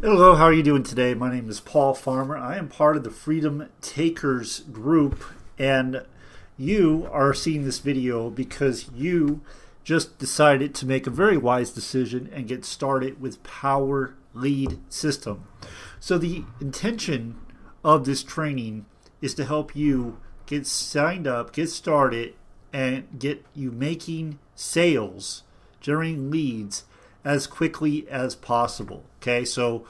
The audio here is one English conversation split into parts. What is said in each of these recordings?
Hello, how are you doing today? My name is Paul Farmer. I am part of the Freedom Takers group, and you are seeing this video because you just decided to make a very wise decision and get started with Power Lead System. So the intention of this training is to help you get signed up, get started, and get you making sales, generating leads as quickly as possible. Okay, so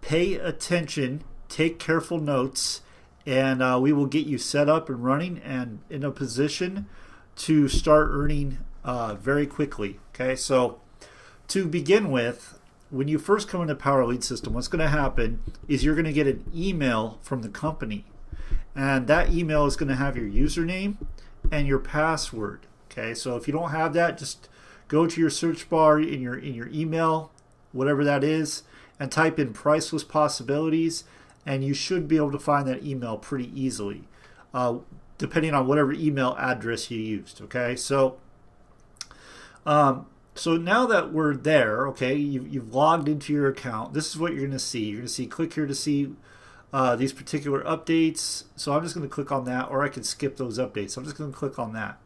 pay attention, take careful notes, and we will get you set up and running and in a position to start earning very quickly. Okay, so to begin with, when you first come into Power Lead System, what's going to happen is you're going to get an email from the company, and that email is going to have your username and your password. Okay, so if you don't have that, just go to your search bar in your email, whatever that is, and type in priceless possibilities, and you should be able to find that email pretty easily, depending on whatever email address you used. Okay, so so now that we're there, okay, you've logged into your account. This is what you're going to see. You're going to see, click here to see these particular updates. So I'm just going to click on that, or I can skip those updates. I'm just going to click on that.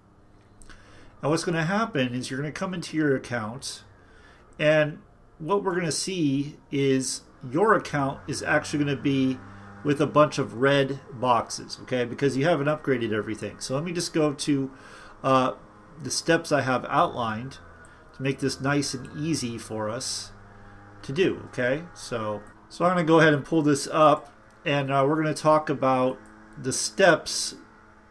And what's going to happen is you're going to come into your account, and what we're going to see is your account is actually going to be with a bunch of red boxes, okay, because you haven't upgraded everything. So let me just go to the steps I have outlined to make this nice and easy for us to do, okay? So I'm going to go ahead and pull this up, and we're going to talk about the steps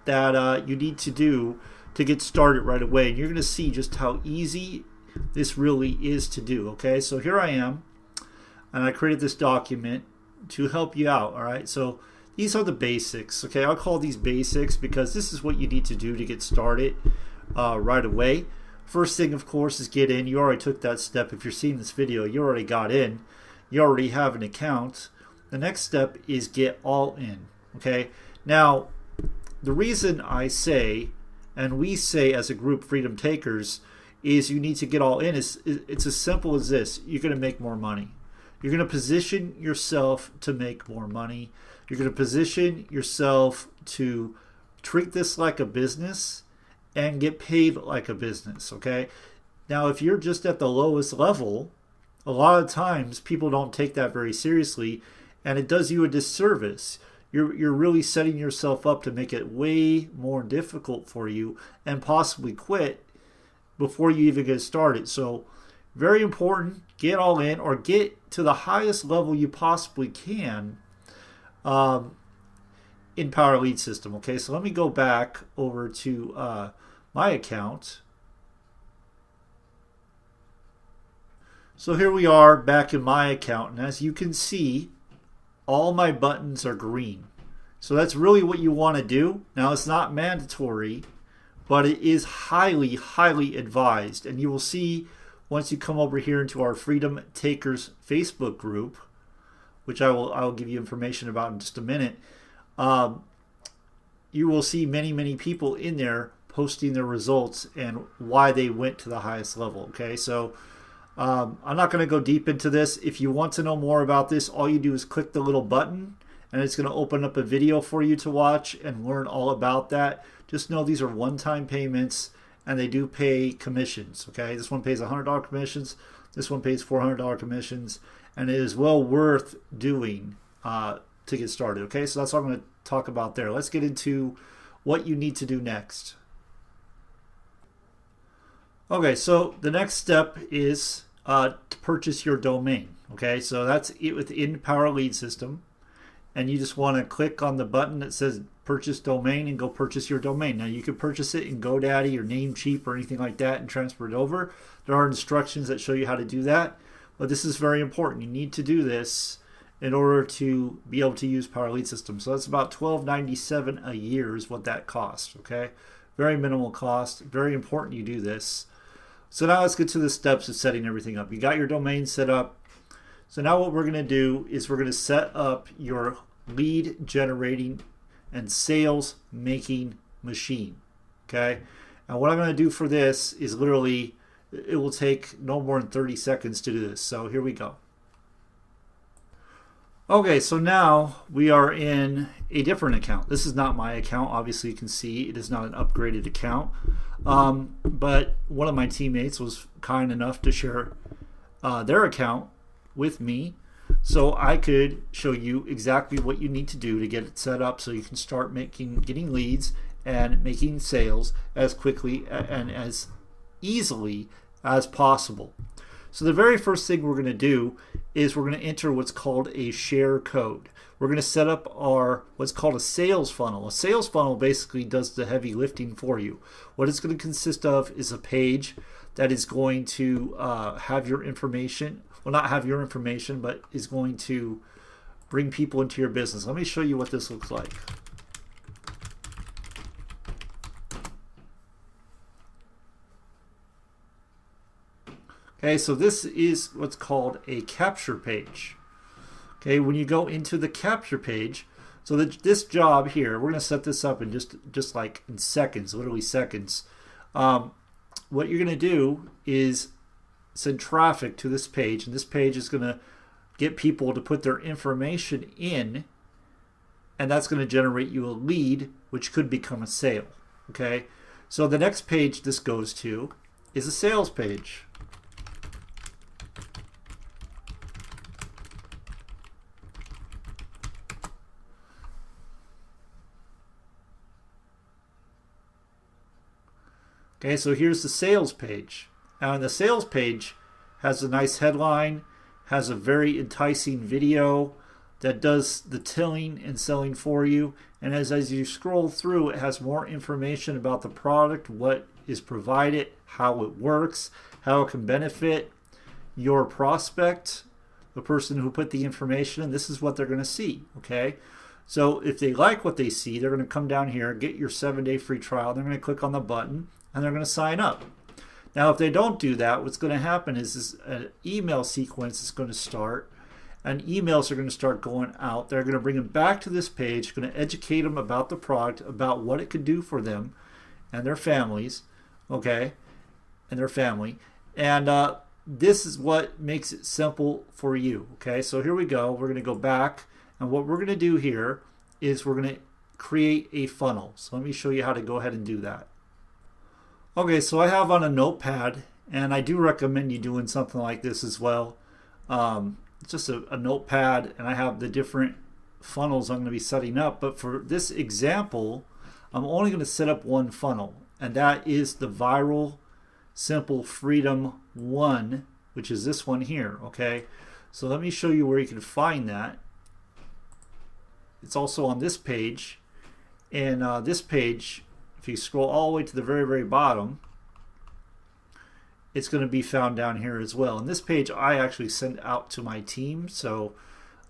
that you need to do to get started right away, and you're going to see just how easy this really is to do. Okay, so here I am, and I created this document to help you out. All right, so these are the basics. Okay, I'll call these basics because this is what you need to do to get started right away. First thing, of course, is get in. You already took that step. If you're seeing this video, you already got in. You already have an account. The next step is get all in. Okay, now the reason I say, and we say as a group, Freedom Takers, is you need to get all in. It's as simple as this. You're going to make more money. You're going to position yourself to make more money. You're going to position yourself to treat this like a business and get paid like a business, okay? Now, if you're just at the lowest level, a lot of times people don't take that very seriously, and it does you a disservice. You're really setting yourself up to make it way more difficult for you and possibly quit before you even get started. So very important, get all in or get to the highest level you possibly can in Power Lead System. Okay, so let me go back over to my account. So here we are back in my account, and as you can see, all my buttons are green. So that's really what you want to do. Now, it's not mandatory, but it is highly, highly advised. And you will see once you come over here into our Freedom Takers Facebook group, which I'll give you information about in just a minute, you will see many, many people in there posting their results and why they went to the highest level. Okay, so I'm not going to go deep into this. If you want to know more about this, all you do is click the little button, and it's going to open up a video for you to watch and learn all about that. Just know these are one-time payments, and they do pay commissions. Okay, this one pays $100 commissions. This one pays $400 commissions, and it is well worth doing to get started. Okay, so that's what I'm going to talk about there. Let's get into what you need to do next. Okay, so the next step is to purchase your domain. Okay, so that's it within Power Lead System, and you just want to click on the button that says purchase domain and go purchase your domain. Now you can purchase it in GoDaddy or Namecheap or anything like that and transfer it over. There are instructions that show you how to do that, but this is very important. You need to do this in order to be able to use Power Lead System. So that's about $12.97 a year is what that costs. Okay, very minimal cost. Very important you do this. So now let's get to the steps of setting everything up. You got your domain set up. So now what we're going to do is we're going to set up your lead generating and sales making machine. Okay, and what I'm going to do for this is literally, it will take no more than 30 seconds to do this. So here we go. Okay, so now we are in a different account. This is not my account. Obviously, you can see it is not an upgraded account. But one of my teammates was kind enough to share their account with me, so I could show you exactly what you need to do to get it set up so you can start getting leads and making sales as quickly and as easily as possible. So the very first thing we're going to do is we're going to enter what's called a share code. We're going to set up our what's called a sales funnel. A sales funnel basically does the heavy lifting for you. What it's going to consist of is a page that is going to have your information. Well, not have your information, but is going to bring people into your business. Let me show you what this looks like. Okay, so this is what's called a capture page. Okay, when you go into the capture page, so this job here, we're going to set this up in just like in seconds, literally seconds. What you're going to do is send traffic to this page, and this page is going to get people to put their information in, and that's going to generate you a lead, which could become a sale. Okay, so the next page this goes to is a sales page. Okay, so here's the sales page. Now, the sales page has a nice headline, has a very enticing video that does the tilling and selling for you. And as you scroll through, it has more information about the product, what is provided, how it works, how it can benefit your prospect, the person who put the information in. This is what they're going to see. Okay, so if they like what they see, they're going to come down here, get your 7-day free trial. They're going to click on the button, and they're going to sign up. Now, if they don't do that, what's going to happen is this email sequence is going to start, and emails are going to start going out. They're going to bring them back to this page, going to educate them about the product, about what it could do for them and their families, okay, and their family. And this is what makes it simple for you, okay? So here we go. We're going to go back, and what we're going to do here is we're going to create a funnel. So let me show you how to go ahead and do that. Okay, so I have on a notepad, and I do recommend you doing something like this as well. It's just a notepad, and I have the different funnels I'm going to be setting up. But for this example, I'm only going to set up one funnel, and that is the Viral Simple Freedom 1, which is this one here. Okay, so let me show you where you can find that. It's also on this page, and this page, if you scroll all the way to the very, very bottom, it's going to be found down here as well. And this page I actually send out to my team, so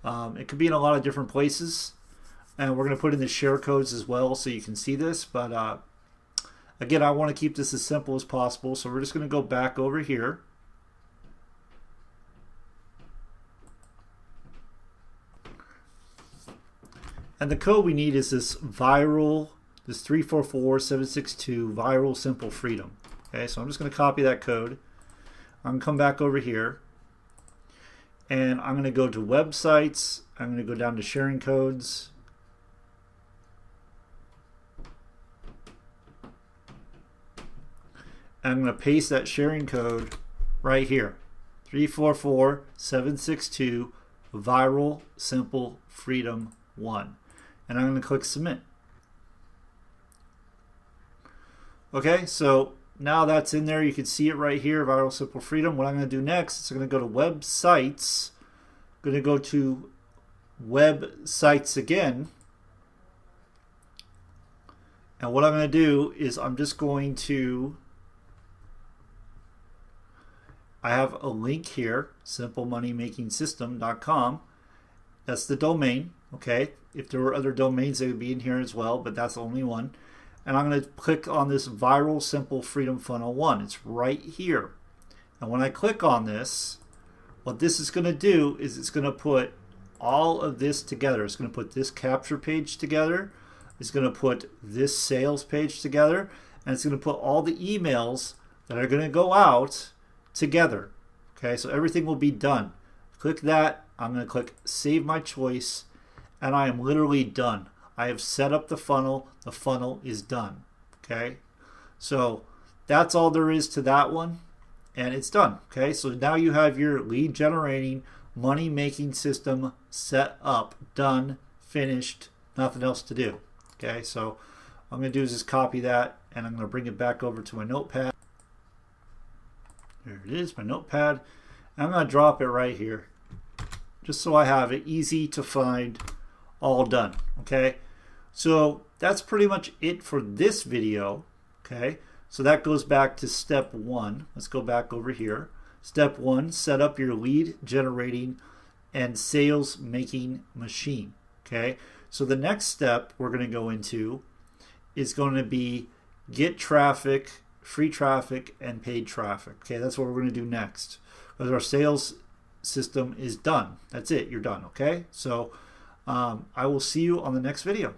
it could be in a lot of different places. And we're going to put in the share codes as well so you can see this. But again, I want to keep this as simple as possible, so we're just going to go back over here. And the code we need is this 344762 Viral Simple Freedom. Okay, so I'm just going to copy that code. I'm going to come back over here, and I'm going to go to websites. I'm going to go down to sharing codes. And I'm going to paste that sharing code right here. 344762 Viral Simple Freedom 1. And I'm going to click submit. Okay, so now that's in there. You can see it right here, Viral Simple Freedom. What I'm going to do next is I'm going to go to websites. I'm going to go to websites again. And what I'm going to do is I'm just going to, I have a link here, simplemoneymakingsystem.com. That's the domain. Okay, if there were other domains, they would be in here as well, but that's the only one. And I'm going to click on this Viral Simple Freedom Funnel 1. It's right here. And when I click on this, what this is going to do is it's going to put all of this together. It's going to put this capture page together. It's going to put this sales page together. And it's going to put all the emails that are going to go out together. Okay, so everything will be done. Click that. I'm going to click Save My Choice, and I am literally done. I have set up the funnel. The funnel is done. Okay, so that's all there is to that one, and it's done. Okay, so now you have your lead generating, money making system set up, done, finished, nothing else to do. Okay, so what I'm going to do is just copy that, and I'm going to bring it back over to my notepad. There it is, my notepad. And I'm going to drop it right here, just so I have it easy to find, all done. Okay, so that's pretty much it for this video. Okay, so that goes back to step 1. Let's go back over here. Step 1, set up your lead generating and sales making machine. Okay, so the next step we're going to go into is going to be get traffic, free traffic, and paid traffic. Okay, that's what we're going to do next, because our sales system is done. That's it, you're done. Okay, so I will see you on the next video.